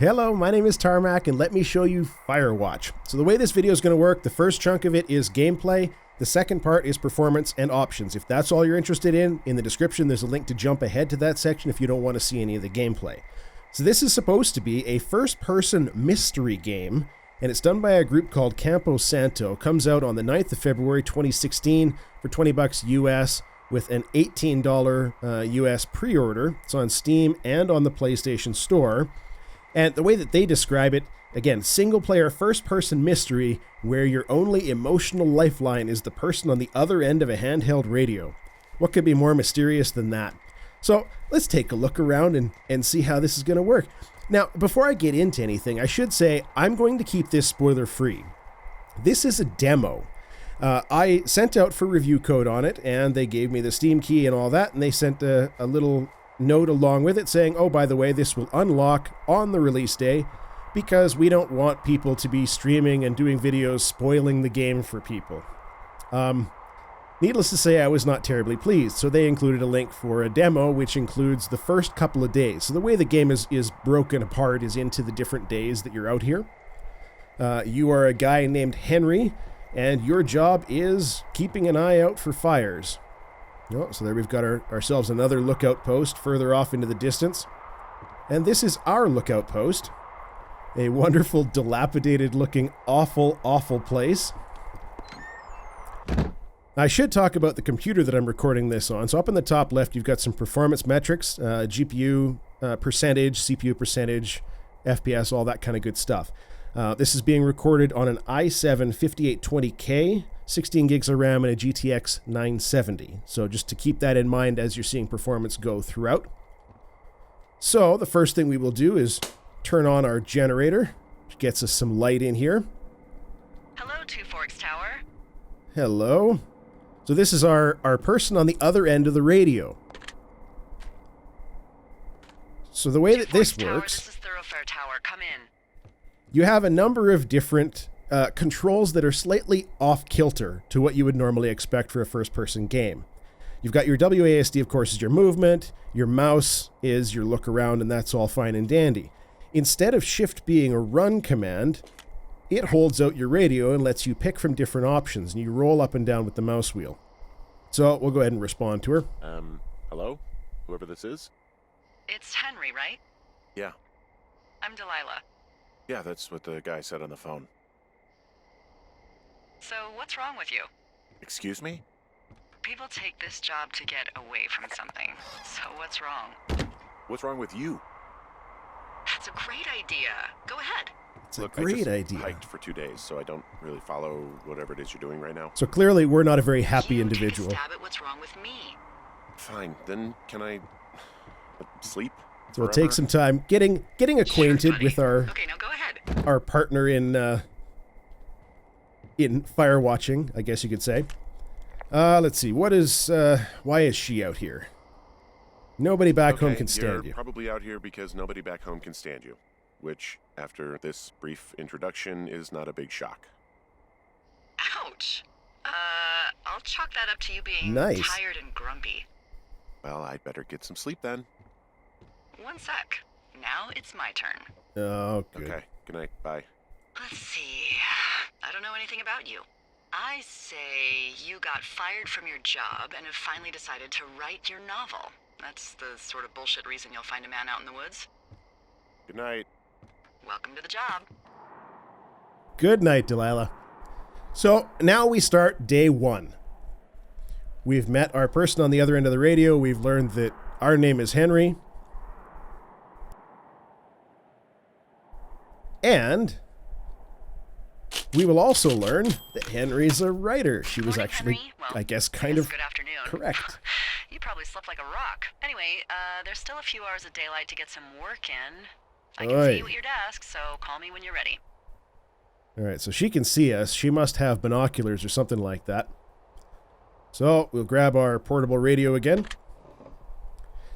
Hello, my name is Tarmack, and let me show you Firewatch. So the way this video is going to work, the first chunk of it is gameplay, the second part is performance and options. If that's all you're interested in the description there's a link to jump ahead to that section if you don't want to see any of the gameplay. So this is supposed to be a first-person mystery game, and it's done by a group called Campo Santo. Comes out on the 9th of February 2016 for $20 US with an $18 US pre-order. It's on Steam and on the PlayStation Store. And the way that they describe it, again, single-player first-person mystery where your only emotional lifeline is the person on the other end of a handheld radio. What could be more mysterious than that? So let's take a look around and see how this is going to work. Now, before I get into anything, I should say I'm going to keep this spoiler-free. This is a demo. I sent out for review code on it, and they gave me the Steam key and all that, and they sent a little note along with it saying, oh, by the way, this will unlock on the release day because we don't want people to be streaming and doing videos spoiling the game for people. Needless to say, I was not terribly pleased, so they included a link for a demo which includes the first couple of days. So the way the game is broken apart is into the different days that you're out here. You are a guy named Henry, and your job is keeping an eye out for fires. Oh, so there we've got ourselves another lookout post further off into the distance. And this is our lookout post. A wonderful, dilapidated looking, awful, awful place. I should talk about the computer that I'm recording this on. So up in the top left, you've got some performance metrics, GPU percentage, CPU percentage, FPS, all that kind of good stuff. This is being recorded on an i7 5820K, 16 gigs of RAM, and a GTX 970. So just to keep that in mind as you're seeing performance go throughout. So the first thing we will do is turn on our generator, which gets us some light in here. Hello, Two Forks Tower. Hello. So this is our person on the other end of the radio. So the way that this works, this is Thoroughfare Tower. Come in. You have a number of different controls that are slightly off-kilter to what you would normally expect for a first-person game. You've got your WASD, of course, is your movement, your mouse is your look around, and that's all fine and dandy. Instead of shift being a run command, it holds out your radio and lets you pick from different options, and you roll up and down with the mouse wheel. So we'll go ahead and respond to her. Hello? Whoever this is? It's Henry, right? Yeah. I'm Delilah. Yeah, that's what the guy said on the phone. So, what's wrong with you? Excuse me? People take this job to get away from something. So, what's wrong? What's wrong with you? That's a great idea. Go ahead. It's a great idea. I hiked for 2 days, so I don't really follow whatever it is you're doing right now. So clearly we're not a very happy individual. Take a stab at what's wrong with me. Fine, then can I sleep? So we'll take some time getting acquainted with our Okay, now go ahead. Our partner in fire watching, I guess you could say. Let's see. Why is she out here? Nobody back home can stand you. You're probably out here because nobody back home can stand you, which, after this brief introduction, is not a big shock. Ouch. I'll chalk that up to you being nice. Tired and grumpy. Well, I'd better get some sleep then. One sec. Now it's my turn. Oh, good. Okay, good night, bye. Let's see. I don't know anything about you. I say you got fired from your job and have finally decided to write your novel. That's the sort of bullshit reason you'll find a man out in the woods. Good night. Welcome to the job. Good night, Delilah. So now we start day one. We've met our person on the other end of the radio. We've learned that our name is Henry. And we will also learn that Henry's a writer. She was actually, I guess, kind of good afternoon. correct. You probably slept like a rock. Anyway, there's still a few hours of daylight to get some work in. I can see you at your desk, so call me when you're ready. All right, so she can see us. She must have binoculars or something like that. So we'll grab our portable radio again.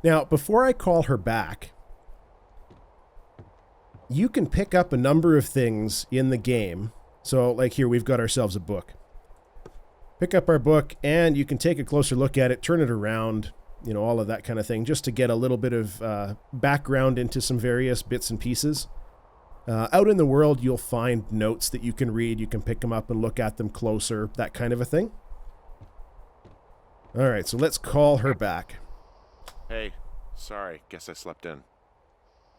Now, before I call her back, you can pick up a number of things in the game. So, like here, we've got ourselves a book. Pick up our book, and you can take a closer look at it, turn it around, you know, all of that kind of thing, just to get a little bit of background into some various bits and pieces. Out in the world, you'll find notes that you can read. You can pick them up and look at them closer, that kind of a thing. All right, so let's call her back. Hey, sorry, guess I slept in.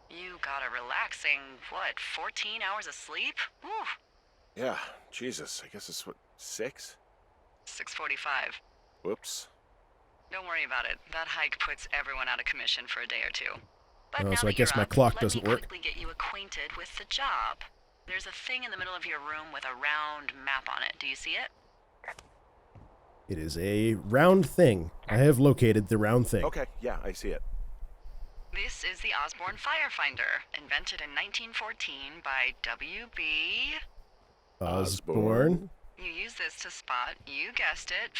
You got a relaxing, 14 hours of sleep? Whew. Yeah, Jesus, I guess it's 6? 6:45. Whoops. Don't worry about it. That hike puts everyone out of commission for a day or two. But Oh, now so I that guess you're my up, clock doesn't let me work. quickly get you acquainted with the job. There's a thing in the middle of your room with a round map on it. Do you see it? It is a round thing. I have located the round thing. Okay, yeah, I see it. This is the Osborne Firefinder, invented in 1914 by W.B. Osborne. You use this to spot, you guessed it,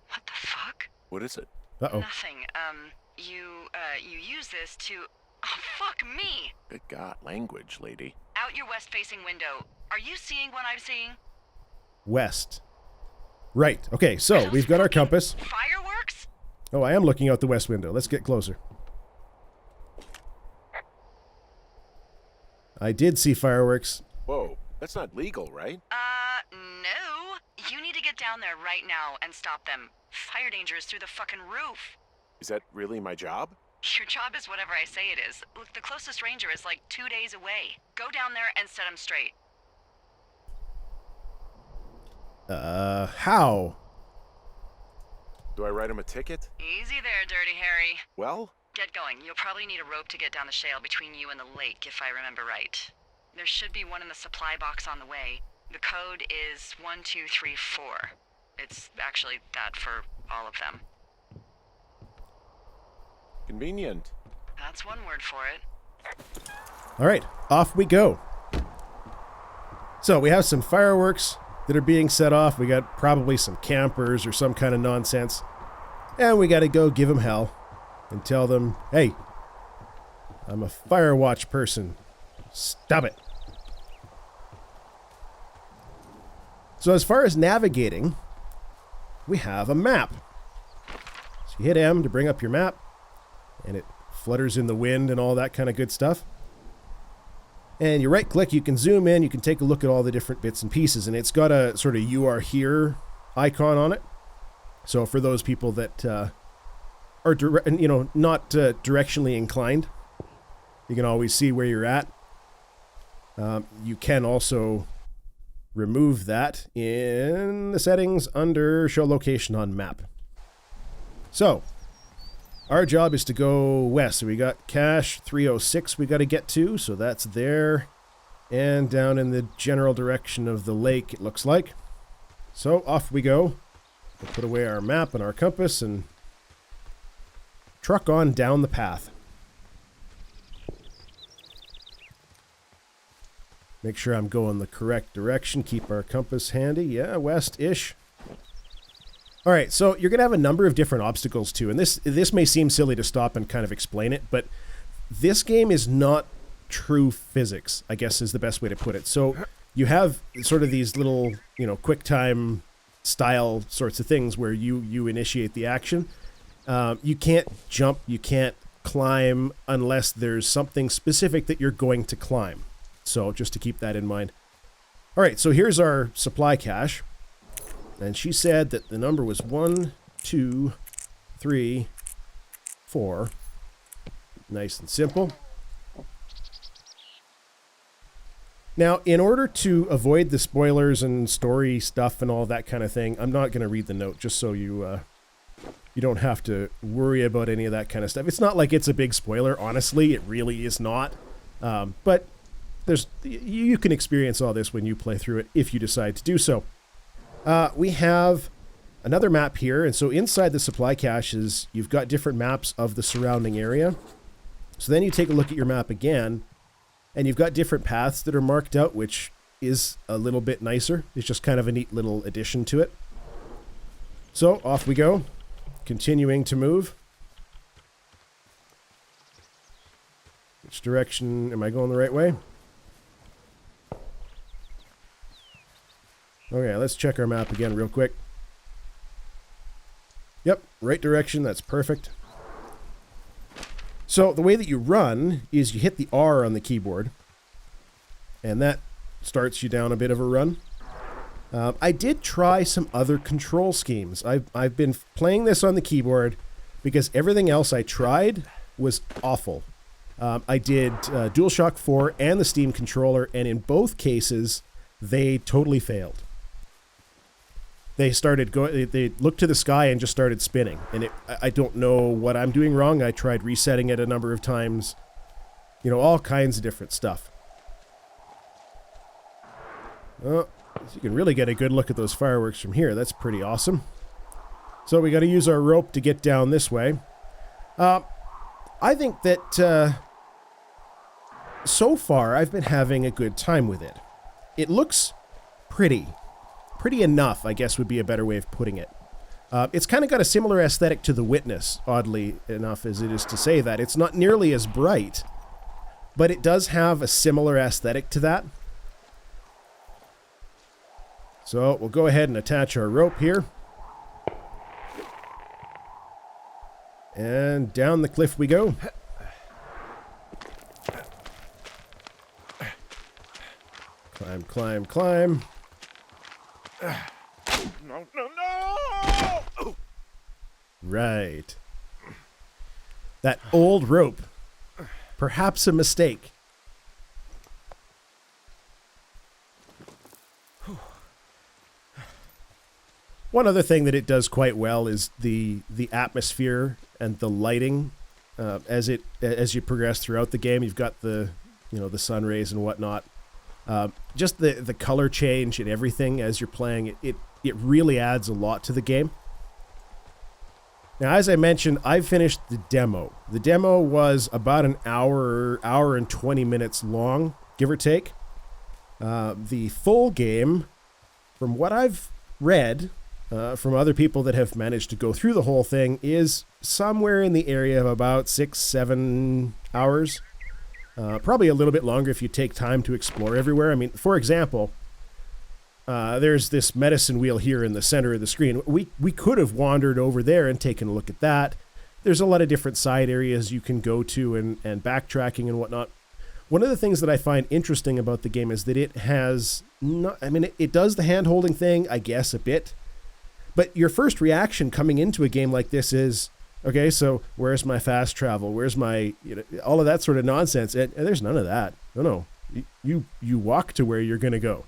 What the fuck? What is it? Uh-oh. Nothing. You use this to... Oh, fuck me! Good God, language, lady. Out your west-facing window. Are you seeing what I'm seeing? West. Right. Okay, so we've got our compass. Fireworks? Oh, I am looking out the west window. Let's get closer. I did see fireworks. Whoa, that's not legal, right? No. You need to get down there right now and stop them. Fire danger is through the fucking roof. Is that really my job? Your job is whatever I say it is. Look, the closest ranger is like 2 days away. Go down there and set him straight. How? Do I write him a ticket? Easy there, Dirty Harry. Well? Get going. You'll probably need a rope to get down the shale between you and the lake, if I remember right. There should be one in the supply box on the way. The code is 1234. It's actually that for all of them. Convenient. That's one word for it. All right, off we go. So we have some fireworks that are being set off. We got probably some campers or some kind of nonsense. And we got to go give them hell and tell them, hey, I'm a Firewatch person. Stop it. So as far as navigating, we have a map. So you hit M to bring up your map, and it flutters in the wind and all that kind of good stuff. And you right click, you can zoom in, you can take a look at all the different bits and pieces, and it's got a sort of "you are here" icon on it. So for those people that are not directionally inclined, you can always see where you're at. You can also remove that in the settings under show location on map. So our job is to go west. So we got cache 306 we got to get to, so that's there. And down in the general direction of the lake, it looks like. So off we go. We'll put away our map and our compass and truck on down the path. Make sure I'm going the correct direction. Keep our compass handy. Yeah, west-ish. All right, so you're going to have a number of different obstacles too, and this may seem silly to stop and kind of explain it, but this game is not true physics, I guess is the best way to put it. So you have sort of these little, quick time style sorts of things where you initiate the action. You can't jump, you can't climb unless there's something specific that you're going to climb. So just to keep that in mind. All right, so here's our supply cache. And she said that the number was 1, 2, 3, 4. Nice and simple. Now, in order to avoid the spoilers and story stuff and all that kind of thing, I'm not going to read the note just so you don't have to worry about any of that kind of stuff. It's not like it's a big spoiler. Honestly, it really is not. But you can experience all this when you play through it if you decide to do so. We have another map here, and so inside the supply caches, you've got different maps of the surrounding area. So then you take a look at your map again, and you've got different paths that are marked out, which is a little bit nicer. It's just kind of a neat little addition to it. So off we go, continuing to move. Which direction am I going the right way? Okay, let's check our map again real quick. Yep, right direction, that's perfect. So the way that you run is you hit the R on the keyboard, and that starts you down a bit of a run. I did try some other control schemes. I've been playing this on the keyboard because everything else I tried was awful. I did DualShock 4 and the Steam controller, and in both cases, they totally failed. They looked to the sky and just started spinning, and I don't know what I'm doing wrong. I tried resetting it a number of times, all kinds of different stuff. Oh, you can really get a good look at those fireworks from here. That's pretty awesome. So we got to use our rope to get down this way. I think that so far I've been having a good time with it. It looks pretty. Pretty enough, I guess, would be a better way of putting it. It's kind of got a similar aesthetic to The Witness, oddly enough as it is to say that. It's not nearly as bright, but it does have a similar aesthetic to that. So we'll go ahead and attach our rope here. And down the cliff we go. Climb, climb, climb. No, no, no! Right. That old rope. Perhaps a mistake. One other thing that it does quite well is the atmosphere and the lighting as you progress throughout the game. You've got the sun rays and whatnot. Just the color change and everything as you're playing, it really adds a lot to the game. Now, as I mentioned, I've finished the demo. The demo was about an hour and 20 minutes long, give or take. The full game, from what I've read from other people that have managed to go through the whole thing, is somewhere in the area of about 6-7 hours. Probably a little bit longer if you take time to explore everywhere. I mean, for example, there's this medicine wheel here in the center of the screen. We could have wandered over there and taken a look at that. There's a lot of different side areas you can go to and backtracking and whatnot. One of the things that I find interesting about the game is that it has it does the hand-holding thing, I guess, a bit. But your first reaction coming into a game like this is, okay, so where's my fast travel? Where's my, all of that sort of nonsense? And there's none of that. No. You walk to where you're going to go,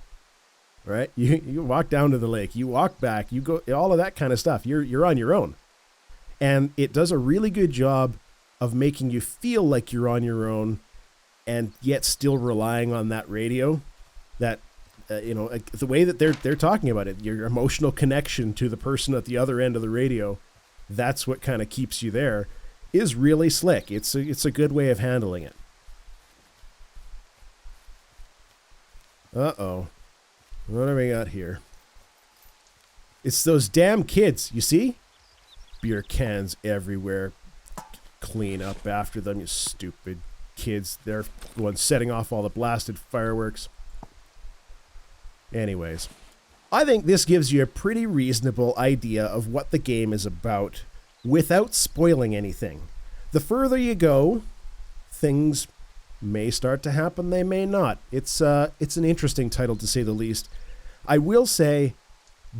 right? You walk down to the lake. You walk back. You go, all of that kind of stuff. You're on your own. And it does a really good job of making you feel like you're on your own and yet still relying on that radio, that, the way that they're talking about it, your emotional connection to the person at the other end of the radio. That's what kind of keeps you there, is really slick. It's a good way of handling it. Uh-oh. What do we got here? It's those damn kids, you see? Beer cans everywhere. Clean up after them, you stupid kids. They're the ones setting off all the blasted fireworks. Anyways. I think this gives you a pretty reasonable idea of what the game is about without spoiling anything. The further you go, things may start to happen, they may not. It's an interesting title to say the least. I will say,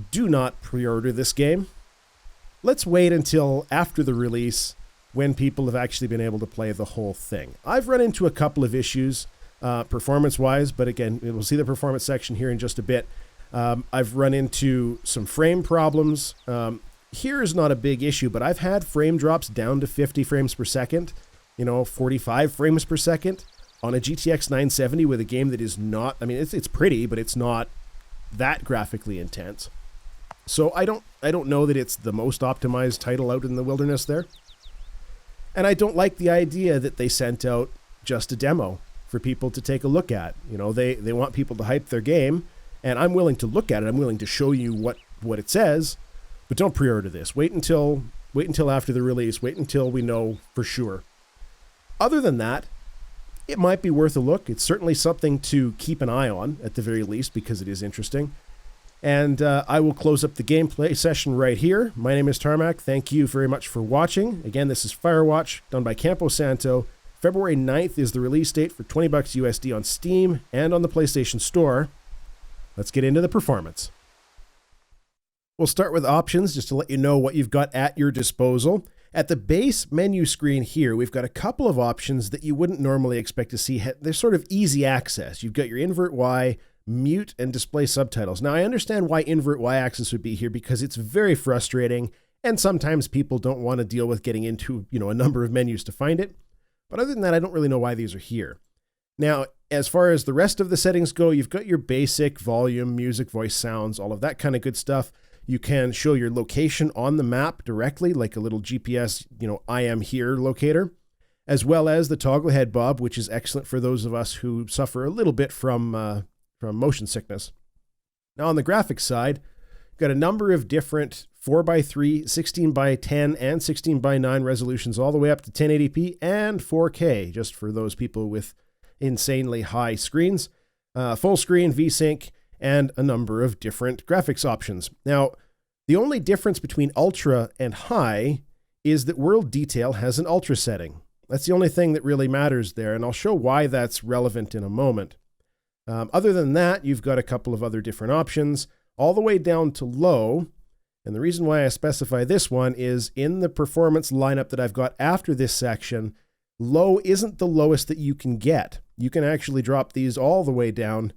do not pre-order this game. Let's wait until after the release when people have actually been able to play the whole thing. I've run into a couple of issues performance-wise, but again, we'll see the performance section here in just a bit. I've run into some frame problems. Here is not a big issue, but I've had frame drops down to 50 frames per second, 45 frames per second on a GTX 970 with a game that is not, it's pretty, but it's not that graphically intense. So I don't know that it's the most optimized title out in the wilderness there. And I don't like the idea that they sent out just a demo for people to take a look at. They want people to hype their game. And I'm willing to look at it. I'm willing to show you what it says, but don't pre-order this. Wait until after the release. Wait until we know for sure. Other than that, it might be worth a look. It's certainly something to keep an eye on at the very least because it is interesting. And I will close up the gameplay session right here. My name is Tarmack. Thank you very much for watching. Again, this is Firewatch, done by Campo Santo. February 9th is the release date for $20 USD on Steam and on the PlayStation Store. Let's get into the performance. We'll start with options just to let you know what you've got at your disposal. At the base menu screen here, we've got a couple of options that you wouldn't normally expect to see. They're sort of easy access. You've got your invert Y, mute, and display subtitles. Now, I understand why invert Y-axis would be here because it's very frustrating, and sometimes people don't want to deal with getting into, a number of menus to find it. But other than that, I don't really know why these are here. Now, as far as the rest of the settings go, you've got your basic volume, music, voice, sounds, all of that kind of good stuff. You can show your location on the map directly, like a little GPS, I am here locator, as well as the toggle head bob, which is excellent for those of us who suffer a little bit from motion sickness. Now on the graphics side, got a number of different 4x3, 16x10, and 16x9 resolutions all the way up to 1080p and 4K, just for those people with insanely high screens. Full screen, VSync, and a number of different graphics options. Now, the only difference between Ultra and High is that World Detail has an Ultra setting. That's the only thing that really matters there, and I'll show why that's relevant in a moment. Other than that, you've got a couple of other different options, all the way down to Low, and the reason why I specify this one is in the performance lineup that I've got after this section, Low isn't the lowest that you can get. You can actually drop these all the way down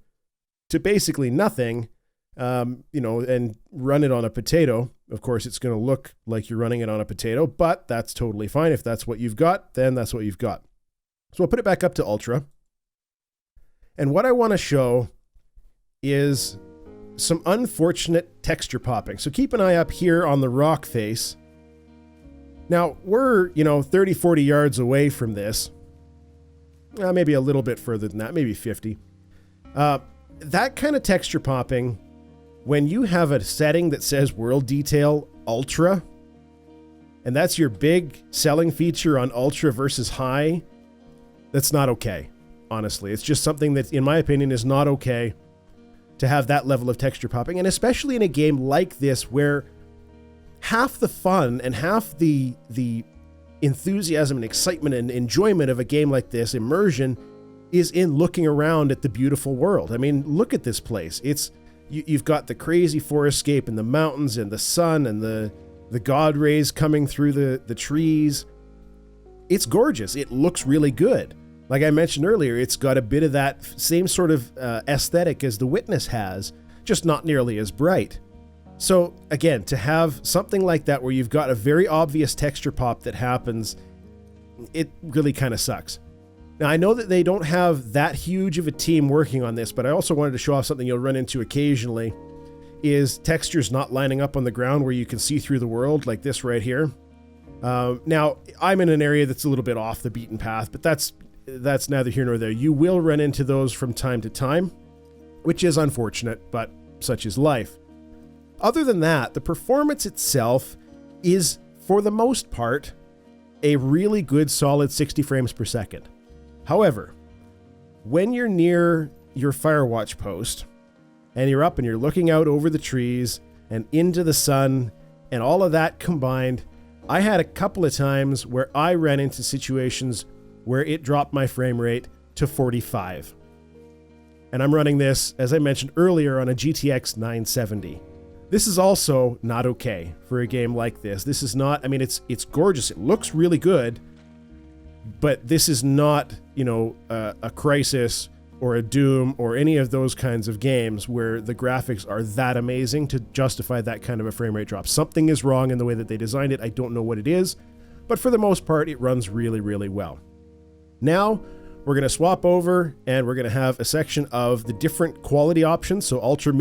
to basically nothing, and run it on a potato. Of course, it's going to look like you're running it on a potato, but that's totally fine. If that's what you've got, then that's what you've got. So we'll put it back up to Ultra. And what I want to show is some unfortunate texture popping. So keep an eye up here on the rock face. Now, we're, 30, 40 yards away from this. Maybe a little bit further than that, maybe 50. That kind of texture popping, when you have a setting that says World Detail Ultra, and that's your big selling feature on Ultra versus High, that's not okay, honestly. It's just something that, in my opinion, is not okay to have that level of texture popping, and especially in a game like this where half the fun and half the enthusiasm and excitement and enjoyment of a game like this, immersion, is in looking around at the beautiful world. I mean, look at this place. You've got the crazy forestscape and the mountains and the sun and the God rays coming through the trees. It's gorgeous. It looks really good. Like I mentioned earlier, it's got a bit of that same sort of aesthetic as The Witness has, just not nearly as bright. So again, to have something like that where you've got a very obvious texture pop that happens, it really kind of sucks. Now, I know that they don't have that huge of a team working on this, but I also wanted to show off something you'll run into occasionally, is textures not lining up on the ground where you can see through the world, like this right here. Now, I'm in an area that's a little bit off the beaten path, but that's neither here nor there. You will run into those from time to time, which is unfortunate, but such is life. Other than that, the performance itself is, for the most part, a really good solid 60 frames per second. However, when you're near your Firewatch post and you're up and you're looking out over the trees and into the sun and all of that combined, I had a couple of times where I ran into situations where it dropped my frame rate to 45. And I'm running this, as I mentioned earlier, on a GTX 970. This is also not okay for a game like this. This is not, it's gorgeous. It looks really good. But this is not, a Crysis or a Doom or any of those kinds of games where the graphics are that amazing to justify that kind of a frame rate drop. Something is wrong in the way that they designed it. I don't know what it is, but for the most part, it runs really, really well. Now, we're going to swap over and we're going to have a section of the different quality options. So ultra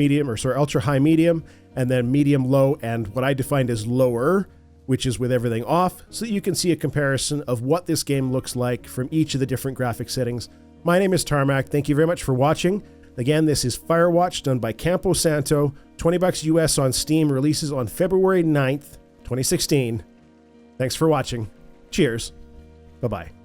high medium, and then medium low, and what I defined as lower, which is with everything off, so that you can see a comparison of what this game looks like from each of the different graphic settings. My name is Tarmack. Thank you very much for watching. Again, this is Firewatch, done by Campo Santo. $20 US on Steam, releases on February 9th, 2016. Thanks for watching. Cheers. Bye-bye.